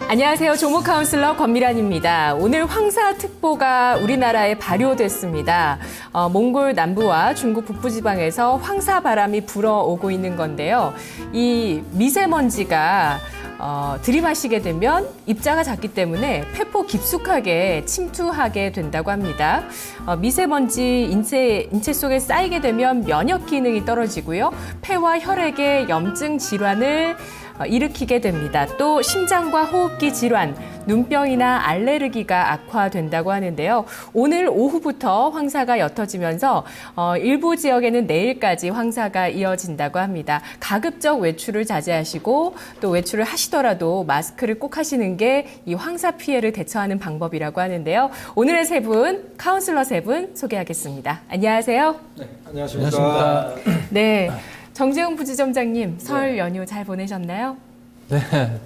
안녕하세요. 조모 카운슬러 권미란입니다. 오늘 황사특보가 우리나라에 발효됐습니다. 몽골 남부와 중국 북부지방에서 황사바람이 불어오고 있는 건데요. 이 미세먼지가 들이마시게 되면 입자가 작기 때문에 폐포 깊숙하게 침투하게 된다고 합니다. 미세먼지 인체 속에 쌓이게 되면 면역 기능이 떨어지고요. 폐와 혈액의 염증 질환을 일으키게 됩니다. 또 심장과 호흡기 질환, 눈병이나 알레르기가 악화된다고 하는데요. 오늘 오후부터 황사가 옅어지면서 일부 지역에는 내일까지 황사가 이어진다고 합니다. 가급적 외출을 자제하시고 또 외출을 하시더라도 마스크를 꼭 하시는 게 이 황사 피해를 대처하는 방법이라고 하는데요. 오늘의 세 분, 카운슬러 세 분 소개하겠습니다. 안녕하세요. 네, 안녕하십니까. 네. 정재웅 부지점장님, 설 연휴 잘 보내셨나요? 네,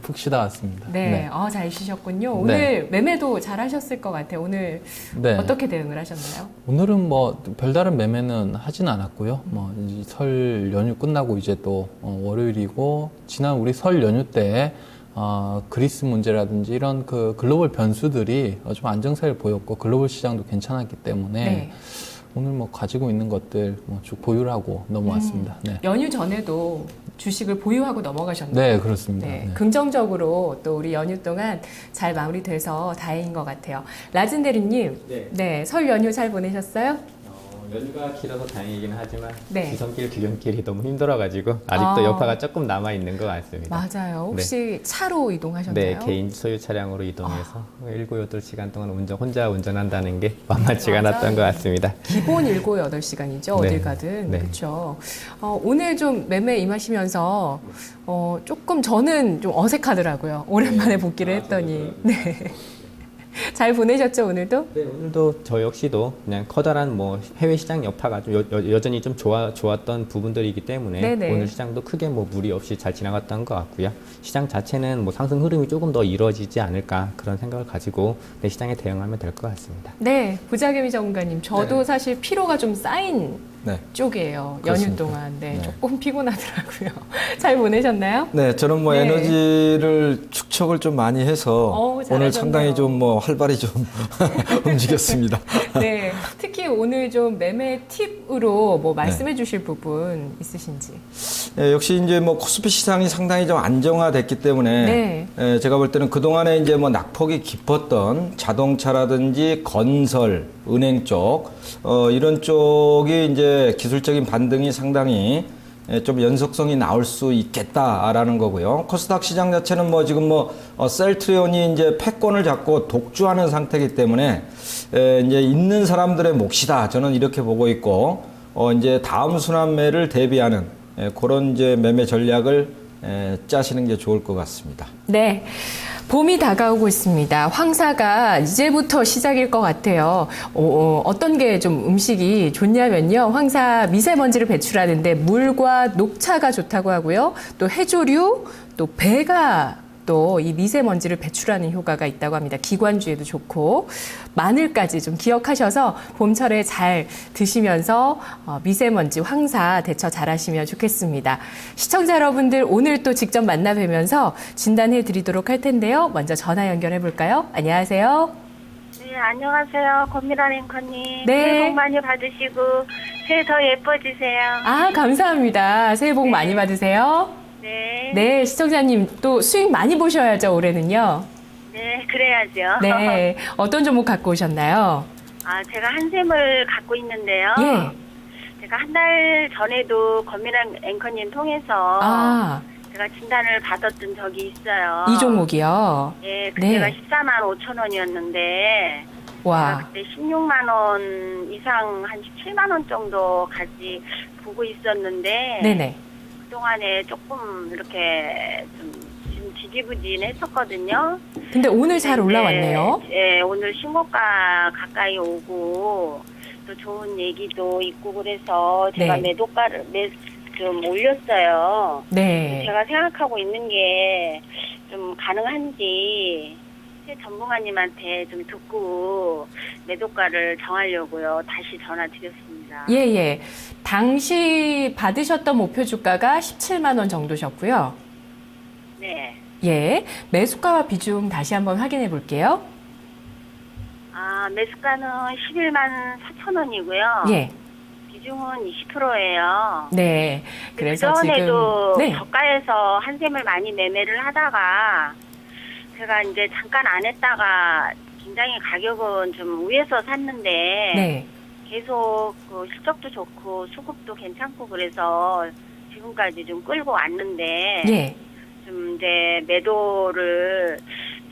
푹 쉬다 왔습니다. 네, 잘 쉬셨군요. 오늘 매매도 잘 하셨을 것 같아요. 오늘 어떻게 대응을 하셨나요? 오늘은 뭐 별다른 매매는 하진 않았고요. 이제 설 연휴 끝나고 이제 또 월요일이고 지난 우리 설 연휴 때 그리스 문제라든지 이런 그 글로벌 변수들이 좀 안정세를 보였고 글로벌 시장도 괜찮았기 때문에 오늘 뭐 가지고 있는 것들 쭉 보유를 하고 넘어왔습니다. 네. 연휴 전에도 주식을 보유하고 넘어가셨나요? 네, 그렇습니다. 네, 네. 긍정적으로 또 우리 연휴 동안 잘 마무리돼서 다행인 것 같아요. 라진 대리님, 네, 설 연휴 잘 보내셨어요? 연휴가 길어서 다행이긴 하지만 네. 지성길, 귀경길이 너무 힘들어가지고 아직도 여파가 조금 남아있는 것 같습니다. 맞아요. 혹시 차로 이동하셨나요? 네, 개인 소유 차량으로 이동해서 7, 8시간 동안 혼자 운전한다는 게 만만치가 않았던 것 같습니다. 기본 7, 8시간이죠. 어딜 가든. 그렇죠. 오늘 좀 매매 임하시면서 조금 저는 좀 어색하더라고요. 오랜만에 복귀를 했더니. 네. 잘 보내셨죠, 오늘도? 네, 오늘도 저 역시도 그냥 커다란 해외 시장 여파가 좀 여전히 좀 좋았던 부분들이기 때문에 네네. 오늘 시장도 크게 무리 없이 잘 지나갔던 것 같고요. 시장 자체는 상승 흐름이 조금 더 이루어지지 않을까 그런 생각을 가지고 시장에 대응하면 될 것 같습니다. 네, 부자개미 전문가님. 저도 사실 피로가 좀 쌓인 쪽이에요. 연휴 동안. 조금 피곤하더라고요. 잘 보내셨나요? 네, 저는 에너지를 축적을 좀 많이 해서 오늘 상당히 좀 활발히 좀 움직였습니다. 네, 특히 오늘 좀 매매 팁으로 말씀해 주실 부분 있으신지? 네, 역시 이제 코스피 시장이 상당히 좀 안정화됐기 때문에 제가 볼 때는 그동안에 이제 낙폭이 깊었던 자동차라든지 건설, 은행 쪽 이런 쪽이 이제 기술적인 반등이 상당히 좀 연속성이 나올 수 있겠다라는 거고요. 코스닥 시장 자체는 지금 셀트리온이 이제 패권을 잡고 독주하는 상태이기 때문에 이제 있는 사람들의 몫이다. 저는 이렇게 보고 있고 이제 다음 순환매를 대비하는 그런 이제 매매 전략을 짜시는 게 좋을 것 같습니다. 네. 봄이 다가오고 있습니다. 황사가 이제부터 시작일 것 같아요. 어떤 게 좀 음식이 좋냐면요. 황사 미세먼지를 배출하는데 물과 녹차가 좋다고 하고요. 또 해조류, 또 배가 또 이 미세먼지를 배출하는 효과가 있다고 합니다. 기관주에도 좋고 마늘까지 좀 기억하셔서 봄철에 잘 드시면서 미세먼지 황사 대처 잘 하시면 좋겠습니다. 시청자 여러분들 오늘 또 직접 만나 뵈면서 진단해 드리도록 할 텐데요. 먼저 전화 연결해 볼까요? 안녕하세요. 네, 안녕하세요. 권미란 앵커님. 네. 새해 복 많이 받으시고 새해 더 예뻐지세요. 감사합니다. 새해 복 많이 받으세요. 네. 네, 시청자님 또 수익 많이 보셔야죠, 올해는요. 네, 그래야죠. 네, 어떤 종목 갖고 오셨나요? 제가 한샘을 갖고 있는데요. 제가 한 달 전에도 권미란 앵커님 통해서 제가 진단을 받았던 적이 있어요. 이 종목이요? 네, 그때가 14만 5천 원이었는데 와. 그때 16만 원 이상 한 17만 원 정도까지 보고 있었는데 네네. 그동안에 조금 이렇게 좀 지지부진했었거든요. 근데 오늘 잘 올라왔네요. 네, 오늘 신고가 가까이 오고 또 좋은 얘기도 있고 그래서 제가 매도가를 좀 올렸어요. 네. 제가 생각하고 있는 게 좀 가능한지 전문가님한테 좀 듣고 매도가를 정하려고요. 다시 전화 드렸습니다. 예. 당시 받으셨던 목표 주가가 17만 원 정도셨고요. 네. 예, 매수가와 비중 다시 한번 확인해 볼게요. 매수가는 11만 4천 원이고요. 예. 비중은 20%예요. 네. 그래서 그전에도 지금 저가에서 한샘을 많이 매매를 하다가 제가 이제 잠깐 안 했다가 굉장히 가격은 좀 위에서 샀는데 네. 계속 그 실적도 좋고 수급도 괜찮고 그래서 지금까지 좀 끌고 왔는데 예. 좀 이제 매도를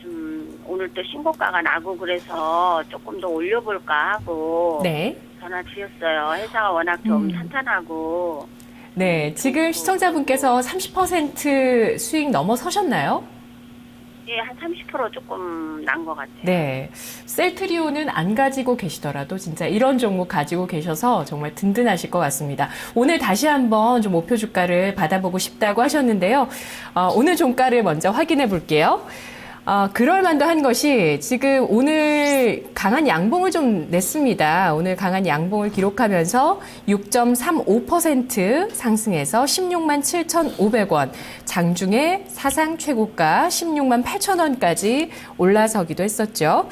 좀 오늘 또 신고가가 나고 그래서 조금 더 올려볼까 하고 네. 전화 드렸어요. 회사가 워낙 좀 탄탄하고. 네. 지금 시청자분께서 30% 수익 넘어서셨나요? 예, 한 30% 조금 난 것 같아요. 네. 셀트리온은 안 가지고 계시더라도 진짜 이런 종목 가지고 계셔서 정말 든든하실 것 같습니다. 오늘 다시 한번 좀 목표 주가를 받아보고 싶다고 하셨는데요. 오늘 종가를 먼저 확인해 볼게요. 그럴만도 한 것이 지금 오늘 강한 양봉을 좀 냈습니다. 오늘 강한 양봉을 기록하면서 6.35% 상승해서 16만 7,500원, 장중에 사상 최고가 16만 8,000원까지 올라서기도 했었죠.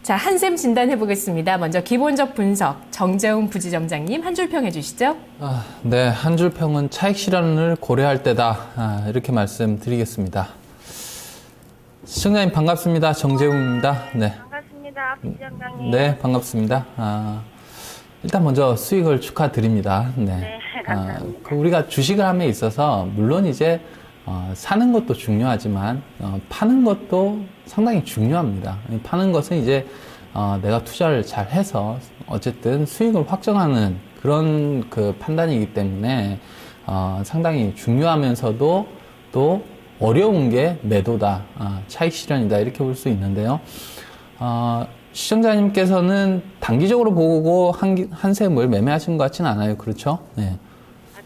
자, 한샘 진단해 보겠습니다. 먼저 기본적 분석, 정재훈 부지점장님 한 줄 평해 주시죠. 네, 한 줄 평은 차익 실현을 고려할 때다. 이렇게 말씀드리겠습니다. 시청자님 반갑습니다. 정재훈입니다. 네. 반갑습니다. 부지점장님. 네, 반갑습니다. 일단 먼저 수익을 축하드립니다. 네. 네, 감사합니다. 우리가 주식을 함에 있어서 물론 이제 사는 것도 중요하지만 파는 것도 상당히 중요합니다. 파는 것은 이제 내가 투자를 잘 해서 어쨌든 수익을 확정하는 그런 그 판단이기 때문에 상당히 중요하면서도 또 어려운 게 매도다, 차익 실현이다 이렇게 볼 수 있는데요. 시청자님께서는 단기적으로 보고 한샘을 매매하신 것 같지는 않아요, 그렇죠? 네.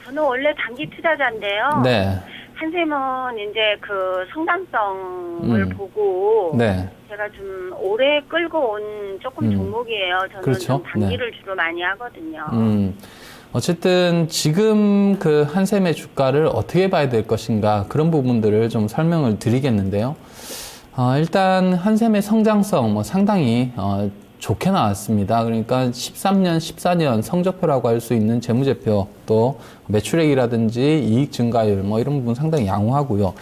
저는 원래 단기 투자자인데요. 네. 한샘은 이제 그 성장성을 보고 네. 제가 좀 오래 끌고 온 조금 종목이에요. 저는 그렇죠. 좀 단기를 주로 많이 하거든요. 어쨌든 지금 그 한샘의 주가를 어떻게 봐야 될 것인가 그런 부분들을 좀 설명을 드리겠는데요. 일단 한샘의 성장성 상당히 좋게 나왔습니다. 그러니까 13년, 14년 성적표라고 할 수 있는 재무제표 또 매출액이라든지 이익 증가율 이런 부분 상당히 양호하고요.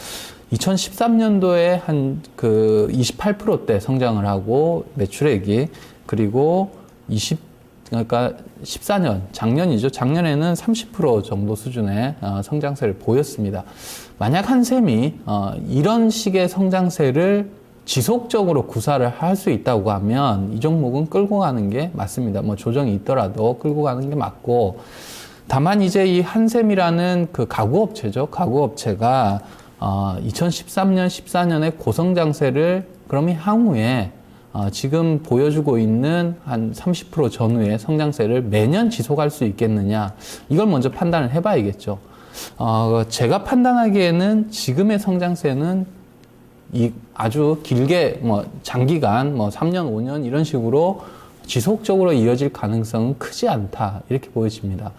2013년도에 한 그 28%대 성장을 하고 매출액이 그리고 그러니까 14년, 작년이죠. 작년에는 30% 정도 수준의 성장세를 보였습니다. 만약 한샘이 이런 식의 성장세를 지속적으로 구사를 할 수 있다고 하면 이 종목은 끌고 가는 게 맞습니다. 조정이 있더라도 끌고 가는 게 맞고 다만 이제 이 한샘이라는 그 가구업체죠. 가구업체가 2013년, 14년에 고성장세를 그러면 향후에 지금 보여주고 있는 한 30% 전후의 성장세를 매년 지속할 수 있겠느냐 이걸 먼저 판단을 해봐야겠죠. 제가 판단하기에는 지금의 성장세는 아주 길게 장기간 3년, 5년 이런 식으로 지속적으로 이어질 가능성은 크지 않다 이렇게 보여집니다.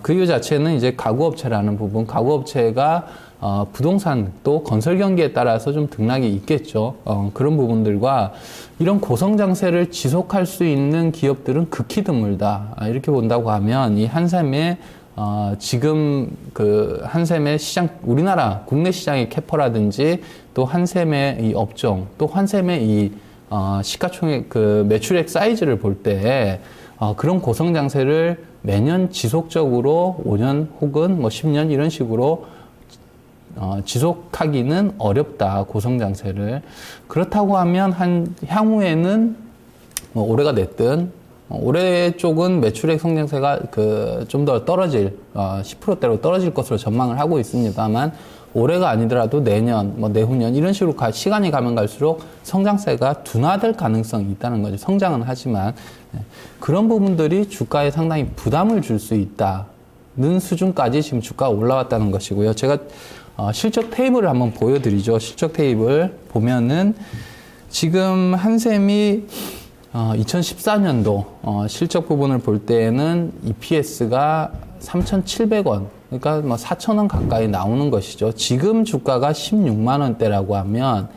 그 이유 자체는 이제 가구업체라는 부분, 가구업체가 부동산 또 건설 경기에 따라서 좀 등락이 있겠죠. 그런 부분들과 이런 고성장세를 지속할 수 있는 기업들은 극히 드물다. 이렇게 본다고 하면 이 한샘의 지금 그 한샘의 시장, 우리나라 국내 시장의 캐퍼라든지 또 한샘의 이 업종, 또 한샘의 이 시가총액 그 매출액 사이즈를 볼 때 그런 고성장세를 매년 지속적으로 5년 혹은 10년 이런 식으로 지속하기는 어렵다, 고성장세를. 그렇다고 하면 향후에는 올해가 됐든 올해 쪽은 매출액 성장세가 좀 더 떨어질 10%대로 떨어질 것으로 전망을 하고 있습니다만 올해가 아니더라도 내년, 내후년 이런 식으로 시간이 가면 갈수록 성장세가 둔화될 가능성이 있다는 거죠. 성장은 하지만 그런 부분들이 주가에 상당히 부담을 줄 수 있다는 수준까지 지금 주가가 올라왔다는 것이고요. 제가 실적 테이블을 한번 보여드리죠. 실적 테이블 보면은 지금 한샘이 2014년도 실적 부분을 볼 때에는 EPS가 3,700원, 그러니까 뭐 4,000원 가까이 나오는 것이죠. 지금 주가가 16만 원대라고 하면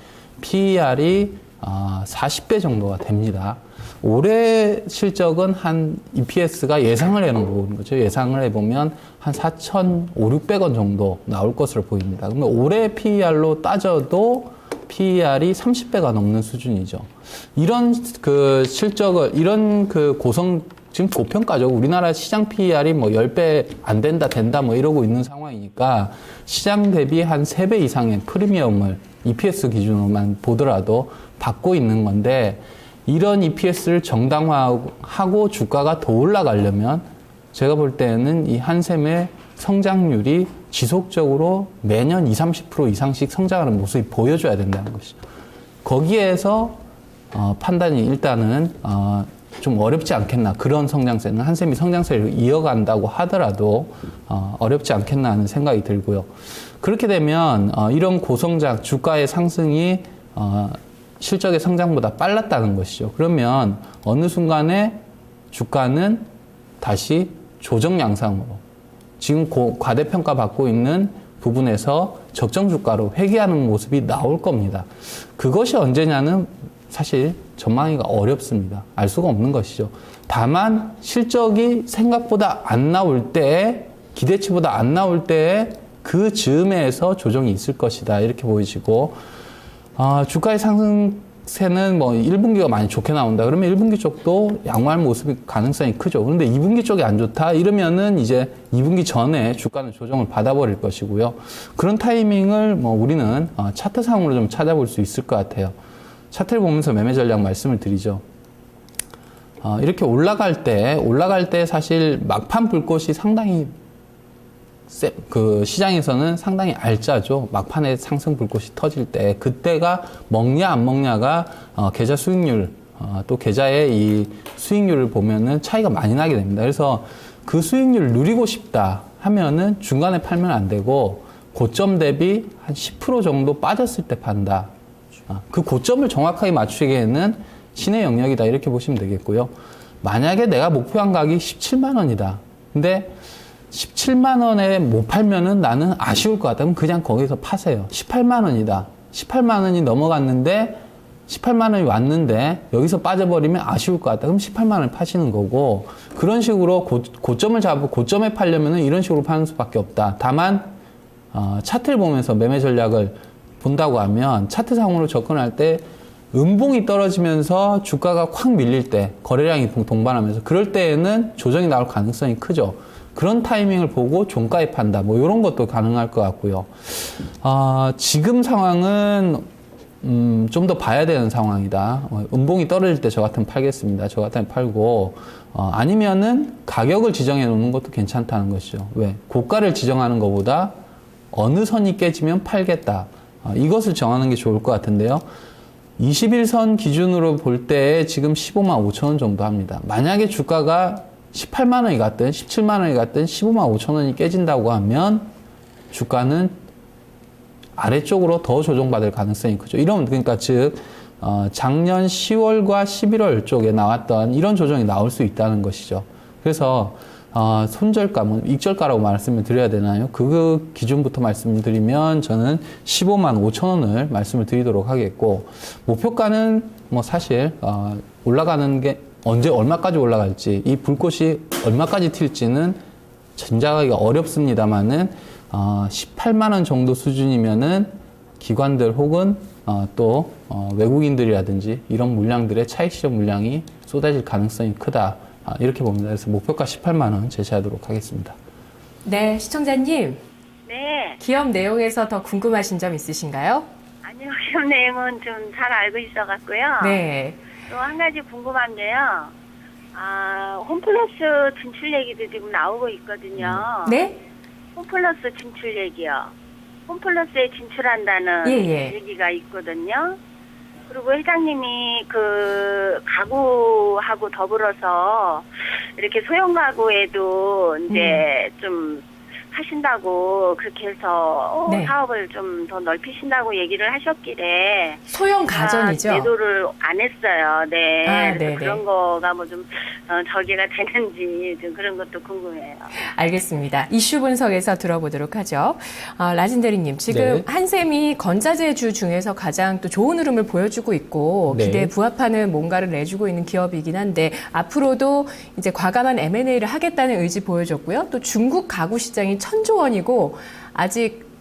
PER이 40배 정도가 됩니다. 올해 실적은 한 EPS가 예상을 해놓은 거죠. 예상을 해보면 한 4,500~600원 정도 나올 것으로 보입니다. 그러면 올해 PER로 따져도 PER이 30배가 넘는 수준이죠. 이런 그 실적을, 이런 그 지금 고평가죠. 우리나라 시장 PER이 뭐 10배 안 된다, 된다 뭐 이러고 있는 상황이니까 시장 대비 한 3배 이상의 프리미엄을 EPS 기준으로만 보더라도 받고 있는 건데, 이런 EPS를 정당화하고 주가가 더 올라가려면 제가 볼 때는 이 한샘의 성장률이 지속적으로 매년 20~30% 이상씩 성장하는 모습이 보여줘야 된다는 것이죠. 거기에서 판단이 일단은 좀 어렵지 않겠나. 그런 성장세는 한샘이 성장세를 이어간다고 하더라도 어렵지 않겠나 하는 생각이 들고요. 그렇게 되면 이런 고성장, 주가의 상승이 실적의 성장보다 빨랐다는 것이죠. 그러면 어느 순간에 주가는 다시 조정 양상으로, 지금 과대평가 받고 있는 부분에서 적정 주가로 회귀하는 모습이 나올 겁니다. 그것이 언제냐는 사실 전망하기가 어렵습니다. 알 수가 없는 것이죠. 다만 실적이 생각보다 안 나올 때, 기대치보다 안 나올 때 그 즈음에서 조정이 있을 것이다, 이렇게 보여지고, 주가의 상승세는 뭐 1분기가 많이 좋게 나온다. 그러면 1분기 쪽도 양호할 모습이 가능성이 크죠. 그런데 2분기 쪽이 안 좋다 이러면은 이제 2분기 전에 주가는 조정을 받아버릴 것이고요. 그런 타이밍을 뭐 우리는 차트상으로 좀 찾아볼 수 있을 것 같아요. 차트를 보면서 매매 전략 말씀을 드리죠. 이렇게 올라갈 때 사실 막판 불꽃이 상당히 그 시장에서는 상당히 알짜죠. 막판에 상승 불꽃이 터질 때, 그때가 먹냐 안 먹냐가 계좌 수익률, 또 계좌의 이 수익률을 보면은 차이가 많이 나게 됩니다. 그래서 그 수익률을 누리고 싶다 하면은 중간에 팔면 안 되고 고점 대비 한 10% 정도 빠졌을 때 판다. 그 고점을 정확하게 맞추기에는 신의 영역이다, 이렇게 보시면 되겠고요. 만약에 내가 목표한 가격이 17만 원이다. 근데 17만 원에 못 팔면은 나는 아쉬울 것 같다. 그럼 그냥 거기서 파세요. 18만 원이다. 18만 원이 넘어갔는데 18만 원이 왔는데 여기서 빠져버리면 아쉬울 것 같다. 그럼 18만 원을 파시는 거고, 그런 식으로 고점을 잡고 고점에 팔려면은 이런 식으로 파는 수밖에 없다. 다만 차트를 보면서 매매 전략을 본다고 하면 차트상으로 접근할 때 음봉이 떨어지면서 주가가 확 밀릴 때, 거래량이 동반하면서 그럴 때에는 조정이 나올 가능성이 크죠. 그런 타이밍을 보고 종가에 판다, 뭐 이런 것도 가능할 것 같고요. 지금 상황은 좀 더 봐야 되는 상황이다. 음봉이 떨어질 때 저 같으면 팔겠습니다. 저 같으면 팔고, 아니면은 가격을 지정해 놓는 것도 괜찮다는 것이죠. 왜? 고가를 지정하는 것보다 어느 선이 깨지면 팔겠다, 이것을 정하는 게 좋을 것 같은데요. 21선 기준으로 볼 때 지금 15만 5천 원 정도 합니다. 만약에 주가가 18만 원이 갔든 17만 원이 갔든 15만 5천 원이 깨진다고 하면 주가는 아래쪽으로 더 조정받을 가능성이 크죠. 이런, 그러니까 즉 작년 10월과 11월 쪽에 나왔던 이런 조정이 나올 수 있다는 것이죠. 그래서 손절가, 익절가라고 말씀을 드려야 되나요? 그 기준부터 말씀을 드리면 저는 15만 5천 원을 말씀을 드리도록 하겠고, 목표가는 뭐 사실 올라가는 게 언제 얼마까지 올라갈지, 이 불꽃이 얼마까지 튈지는 짐작하기가 어렵습니다만은 18만 원 정도 수준이면은 기관들 혹은 또 외국인들이라든지 이런 물량들의 차익 실현 물량이 쏟아질 가능성이 크다, 이렇게 봅니다. 그래서 목표가 18만 원 제시하도록 하겠습니다. 네, 시청자님. 네. 기업 내용에서 더 궁금하신 점 있으신가요? 아니요, 기업 내용은 좀 잘 알고 있어갖고요. 네. 또 한 가지 궁금한데요. 홈플러스 진출 얘기도 지금 나오고 있거든요. 네? 홈플러스 진출 얘기요. 홈플러스에 진출한다는 얘기가 있거든요. 그리고 회장님이 그 가구하고 더불어서 이렇게 소형 가구에도 이제 좀 하신다고 그렇게 해서 네. 사업을 좀 더 넓히신다고 얘기를 하셨길래 소형 가전이죠? 매도를 안 했어요. 네. 아, 그래서 네네. 그런 거가 뭐 좀 저기가 되는지 좀 그런 것도 궁금해요. 알겠습니다. 이슈 분석에서 들어보도록 하죠. 라진 대리님, 지금 네. 한샘이 건자재주 중에서 가장 또 좋은 흐름을 보여주고 있고 네. 기대에 부합하는 뭔가를 내주고 있는 기업이긴 한데 앞으로도 이제 과감한 M&A를 하겠다는 의지 보여줬고요. 또 중국 가구 시장이 1,000조 원이고 아직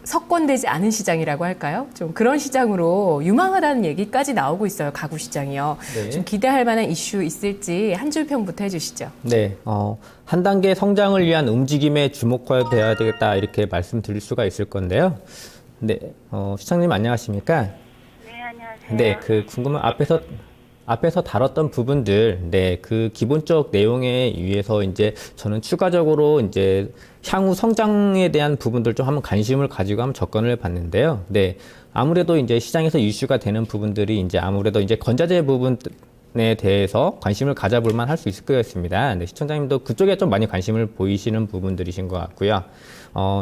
석권되지 않은 시장이라고 할까요? 좀 그런 시장으로 유망하다는 얘기까지 나오고 있어요. 가구 시장이요. 네. 좀 기대할 만한 이슈 있을지 한 줄 평부터 해주시죠. 네, 한 단계 성장을 위한 움직임에 주목해야 되겠다 이렇게 말씀드릴 수가 있을 건데요. 네, 시청님 안녕하십니까? 네, 안녕하세요. 네, 궁금한 앞에서 다뤘던 부분들, 네, 그 기본적 내용에 의해서 이제 저는 추가적으로 이제 향후 성장에 대한 부분들 좀 한번 관심을 가지고 한번 접근을 해봤는데요. 네, 아무래도 이제 시장에서 이슈가 되는 부분들이 이제 아무래도 이제 건자재 부분에 대해서 관심을 가져볼 만 할 수 있을 것 같습니다. 네, 시청자님도 그쪽에 좀 많이 관심을 보이시는 부분들이신 것 같고요.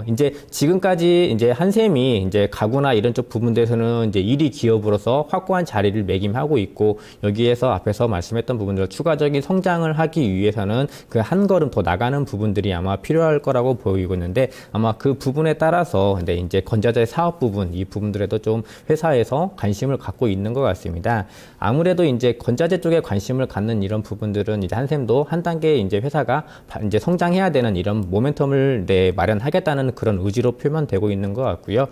이제 지금까지 이제 한샘이 이제 가구나 이런 쪽 부분들에서는 이제 1위 기업으로서 확고한 자리를 매김하고 있고 여기에서 앞에서 말씀했던 부분들 추가적인 성장을 하기 위해서는 그 한 걸음 더 나가는 부분들이 아마 필요할 거라고 보이고 있는데 아마 그 부분에 따라서 이제 건자재 사업 부분 이 부분들에도 좀 회사에서 관심을 갖고 있는 것 같습니다. 아무래도 이제 건자재 쪽에 관심을 갖는 이런 부분들은 이제 한샘도 한 단계 이제 회사가 이제 성장해야 되는 이런 모멘텀을 마련하겠다는 그런 의지로 표현되고 있는 것 같고요.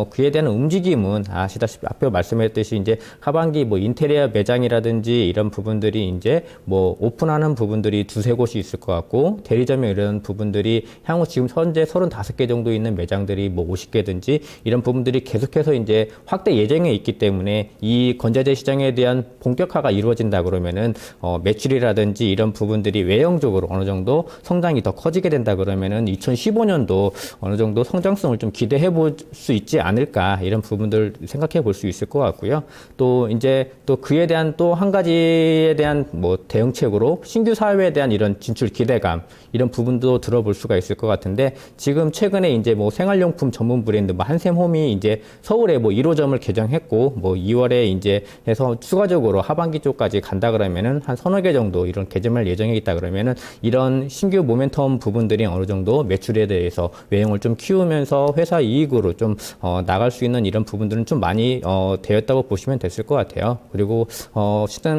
그에 대한 움직임은 아시다시피 앞에 말씀했듯이 이제 하반기 뭐 인테리어 매장이라든지 이런 부분들이 이제 뭐 오픈하는 부분들이 두세 곳이 있을 것 같고 대리점에 이런 부분들이 향후 지금 현재 35개 정도 있는 매장들이 뭐 50개든지 이런 부분들이 계속해서 이제 확대 예정에 있기 때문에 이 건자재 시장에 대한 본격화가 이루어진다 그러면은 매출이라든지 이런 부분들이 외형적으로 어느 정도 성장이 더 커지게 된다 그러면은 2015년도 어느 정도 성장성을 좀 기대해 볼 수 있지 않을까 이런 부분들 생각해 볼 수 있을 것 같고요. 또 이제 또 그에 대한 또 한 가지에 대한 뭐 대응책으로 신규 사회에 대한 이런 진출 기대감 이런 부분도 들어볼 수가 있을 것 같은데 지금 최근에 이제 뭐 생활용품 전문 브랜드 뭐 한샘홈이 이제 서울에 뭐 1호점을 개장했고 뭐 2월에 이제 해서 추가적으로 하반기 쪽까지 간다 그러면은 한 서너 개 정도 이런 개점할 예정에 있다 그러면은 이런 신규 모멘텀 부분들이 어느 정도 매출에 대해서 외형을 좀 키우면서 회사 이익으로 좀 나갈 수 있는 이런 부분들은 좀 많이 되었다고 보시면 됐을 것 같아요. 그리고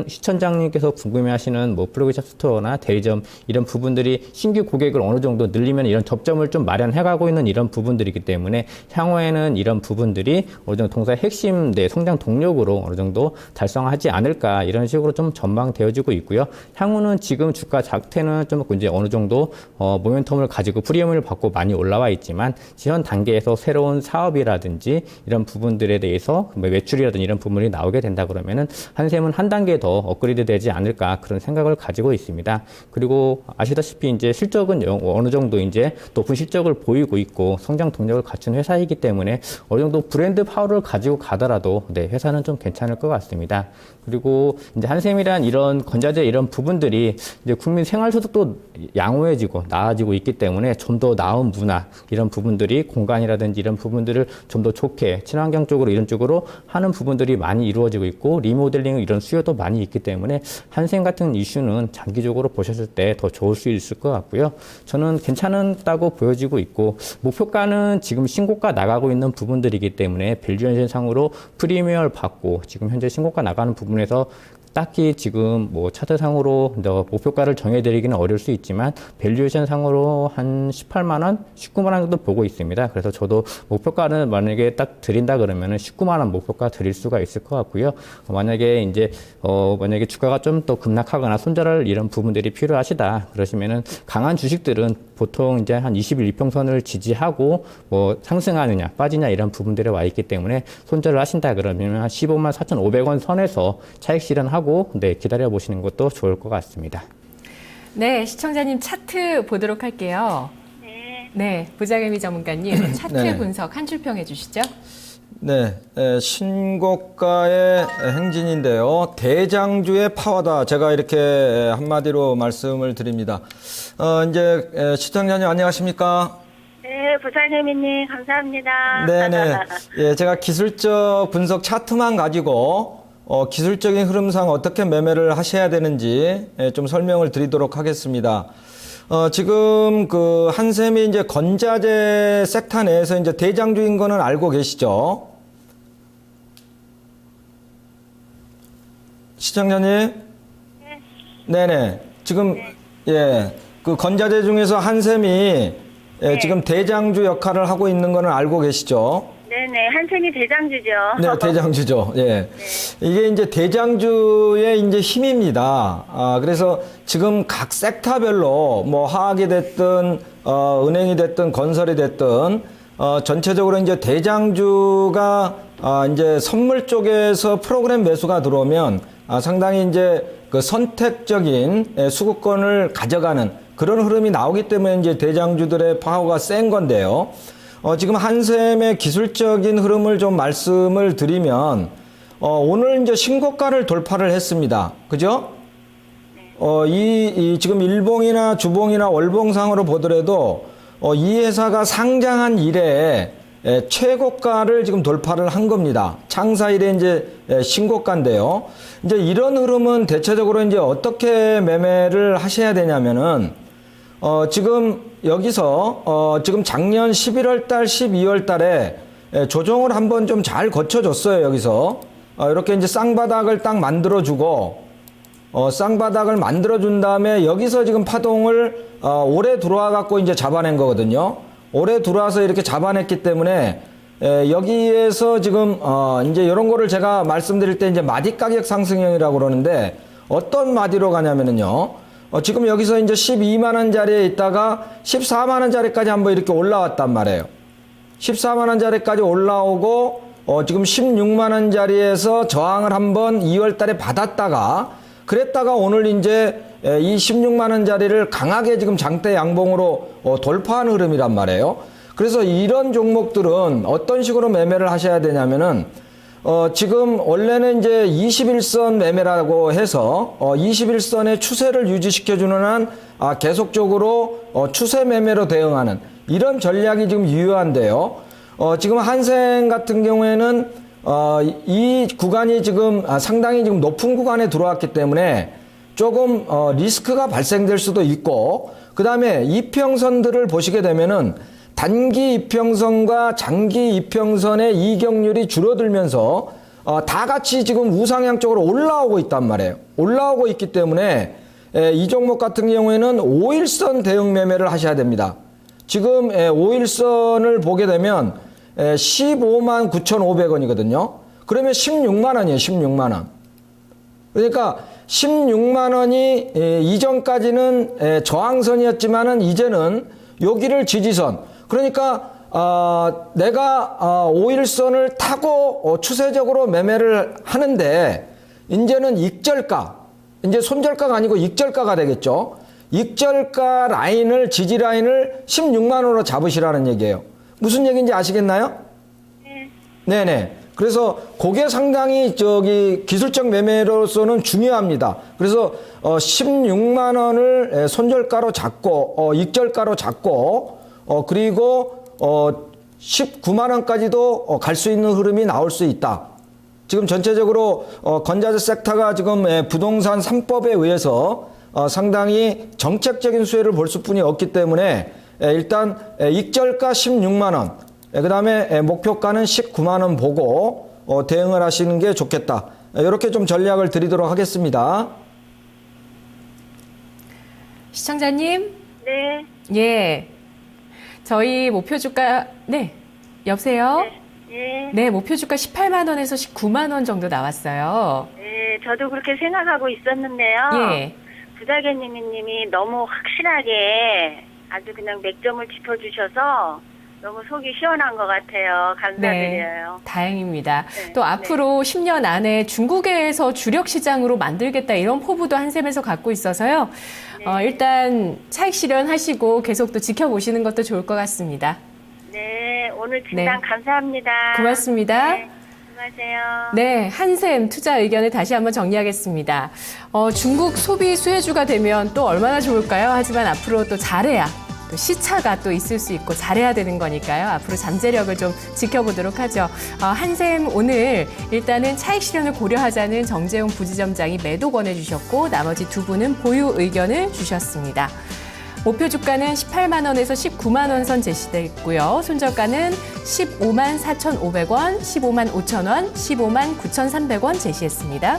시청자님께서 궁금해하시는 뭐 플러그샵 스토어나 대리점 이런 부분들이 신규 고객을 어느 정도 늘리면 이런 접점을 좀 마련해가고 있는 이런 부분들이기 때문에 향후에는 이런 부분들이 어느 정도 동사의 핵심 성장 동력으로 어느 정도 달성하지 않을까 이런 식으로 좀 전망되어지고 있고요. 향후는 지금 주가 자체는 좀 이제 어느 정도 모멘텀을 가지고 프리미엄을 받고 많이 올라와 있지만 지원 단계에서 새로운 사업이라든지 이런 부분들에 대해서 매출이라든지 이런 부분이 나오게 된다 그러면은 한샘은 한 단계 더 업그레이드 되지 않을까 그런 생각을 가지고 있습니다. 그리고 아시다시피 이제 실적은 어느 정도 이제 높은 실적을 보이고 있고 성장 동력을 갖춘 회사이기 때문에 어느 정도 브랜드 파워를 가지고 가더라도 회사는 좀 괜찮을 것 같습니다. 그리고 이제 한샘이란 이런 건자재 이런 부분들이 이제 국민 생활소득도 양호해지고 나아지고 있기 때문에 좀 더 나은 문화 이런 부분들이 공간이라든지 이런 부분들을 좀 더 좋게 친환경 쪽으로 이런 쪽으로 하는 부분들이 많이 이루어지고 있고 리모델링 이런 수요도 많이 있기 때문에 한샘 같은 이슈는 장기적으로 보셨을 때 더 좋을 수 있을 것 같고요. 저는 괜찮다고 보여지고 있고 목표가는 지금 신고가 나가고 있는 부분들이기 때문에 밸류에이션 상으로 프리미엄을 받고 지금 현재 신고가 나가는 부분에서 딱히 지금 뭐 차트상으로 목표가를 정해드리기는 어려울 수 있지만 밸류에이션 상으로 한 18만 원, 19만 원 정도 보고 있습니다. 그래서 저도 목표가는 만약에 딱 드린다 그러면은 19만 원 목표가 드릴 수가 있을 것 같고요. 만약에 이제 만약에 주가가 좀 더 급락하거나 손절할 이런 부분들이 필요하시다 그러시면은 강한 주식들은 보통 이제 한 21 이평선을 지지하고 뭐 상승하느냐 빠지냐 이런 부분들에 와 있기 때문에 손절을 하신다 그러면 한 15만 4,500원 선에서 차익 실현하고 기다려 보시는 것도 좋을 것 같습니다. 네, 시청자님 차트 보도록 할게요. 네, 부자개미 전문가님 차트 네. 분석 한 줄 평해 주시죠. 네, 신고가의 행진인데요. 대장주의 파워다. 제가 이렇게 한마디로 말씀을 드립니다. 이제 시청자님 안녕하십니까? 네, 부사님님 감사합니다. 네네. 예, 제가 기술적 분석 차트만 가지고 기술적인 흐름상 어떻게 매매를 하셔야 되는지 좀 설명을 드리도록 하겠습니다. 지금 그 한샘이 이제 건자재 섹터 내에서 이제 대장주인 거는 알고 계시죠? 시청자님? 네네. 지금, 예, 그 건자재 중에서 한샘이 지금 대장주 역할을 하고 있는 거는 알고 계시죠? 네네, 한샘이 대장주죠. 네, 대장주죠. 예. 이게 이제 대장주의 이제 힘입니다. 그래서 지금 각 섹터별로 뭐 화학이 됐든, 은행이 됐든, 건설이 됐든, 전체적으로 이제 대장주가, 이제 선물 쪽에서 프로그램 매수가 들어오면, 상당히 이제 그 선택적인 수급권을 가져가는 그런 흐름이 나오기 때문에 이제 대장주들의 파워가 센 건데요. 지금 한샘의 기술적인 흐름을 좀 말씀을 드리면, 오늘 이제 신고가를 돌파를 했습니다. 그죠? 지금 일봉이나 주봉이나 월봉상으로 보더라도, 이 회사가 상장한 이래 최고가를 지금 돌파를 한 겁니다. 창사 이래 이제 신고가인데요. 이제 이런 흐름은 대체적으로 이제 어떻게 매매를 하셔야 되냐면은, 지금 여기서 지금 작년 11월 달, 12월 달에 조정을 한번 좀 잘 거쳐줬어요. 여기서 이렇게 이제 쌍바닥을 딱 만들어주고 쌍바닥을 만들어준 다음에 여기서 지금 파동을 올해 들어와 갖고 이제 잡아낸 거거든요. 올해 들어와서 이렇게 잡아냈기 때문에 여기에서 지금 이제 이런 거를 제가 말씀드릴 때 이제 마디 가격 상승형이라고 그러는데 어떤 마디로 가냐면은요. 지금 여기서 이제 12만 원짜리에 있다가 14만 원짜리까지 한번 이렇게 올라왔단 말이에요. 14만 원짜리까지 올라오고 지금 16만 원짜리에서 저항을 한번 2월 달에 받았다가 그랬다가 오늘 이제 이 16만 원짜리를 강하게 지금 장대 양봉으로 돌파한 흐름이란 말이에요. 그래서 이런 종목들은 어떤 식으로 매매를 하셔야 되냐면은 지금 원래는 이제 21선 매매라고 해서 21선의 추세를 유지시켜주는 한 계속적으로 추세 매매로 대응하는 이런 전략이 지금 유효한데요. 지금 한샘 같은 경우에는 이 구간이 지금 상당히 지금 높은 구간에 들어왔기 때문에 조금 리스크가 발생될 수도 있고 그 다음에 이평선들을 보시게 되면은 단기 이평선과 장기 이평선의 이격률이 줄어들면서 다 같이 지금 우상향 쪽으로 올라오고 있단 말이에요. 올라오고 있기 때문에 이 종목 같은 경우에는 5일선 대응 매매를 하셔야 됩니다. 지금 5일선을 보게 되면 15만 9,500원이거든요. 그러면 16만 원이에요. 16만 원. 그러니까 16만 원이 이전까지는 저항선이었지만은 이제는 여기를 지지선. 그러니까 내가 5일선을 타고 추세적으로 매매를 하는데 이제는 익절가, 이제 손절가가 아니고 익절가가 되겠죠. 익절가 라인을 지지 라인을 16만 원으로 잡으시라는 얘기예요. 무슨 얘기인지 아시겠나요? 네. 네네. 그래서 그게 상당히 기술적 매매로서는 중요합니다. 그래서 16만 원을 손절가로 잡고 익절가로 잡고 그리고 19만 원까지도 갈 수 있는 흐름이 나올 수 있다. 지금 전체적으로 건자재 섹터가 지금 부동산 3법에 의해서 상당히 정책적인 수혜를 볼 수뿐이 없기 때문에 일단 익절가 16만 원, 그 다음에 목표가는 19만 원 보고 대응을 하시는 게 좋겠다. 이렇게 좀 전략을 드리도록 하겠습니다. 네. 시청자님? 예. 저희 목표 주가, 네. 여보세요? 네. 네, 목표 주가 18만 원에서 19만 원 정도 나왔어요. 네, 저도 그렇게 생각하고 있었는데요. 예. 부자개님이 너무 확실하게 아주 그냥 맥점을 짚어주셔서 너무 속이 시원한 것 같아요. 감사드려요. 네, 다행입니다. 네, 또 앞으로 10년 안에 중국에서 주력 시장으로 만들겠다 이런 포부도 한샘에서 갖고 있어서요. 일단 차익 실현하시고 계속 또 지켜보시는 것도 좋을 것 같습니다. 네, 오늘 진단 감사합니다. 고맙습니다. 네, 수고하세요. 네, 한샘 투자 의견을 다시 한번 정리하겠습니다. 중국 소비 수혜주가 되면 또 얼마나 좋을까요? 하지만 앞으로 또 잘해야 또 시차가 또 있을 수 있고 잘해야 되는 거니까요. 앞으로 잠재력을 좀 지켜보도록 하죠. 한샘 오늘 일단은 차익 실현을 고려하자는 정재용 부지점장이 매도 권해주셨고 나머지 두 분은 보유 의견을 주셨습니다. 목표 주가는 18만 원에서 19만 원 선 제시돼 있고요. 손절가는 15만 4,500원, 15만 5천 원, 15만 9,300원 제시했습니다.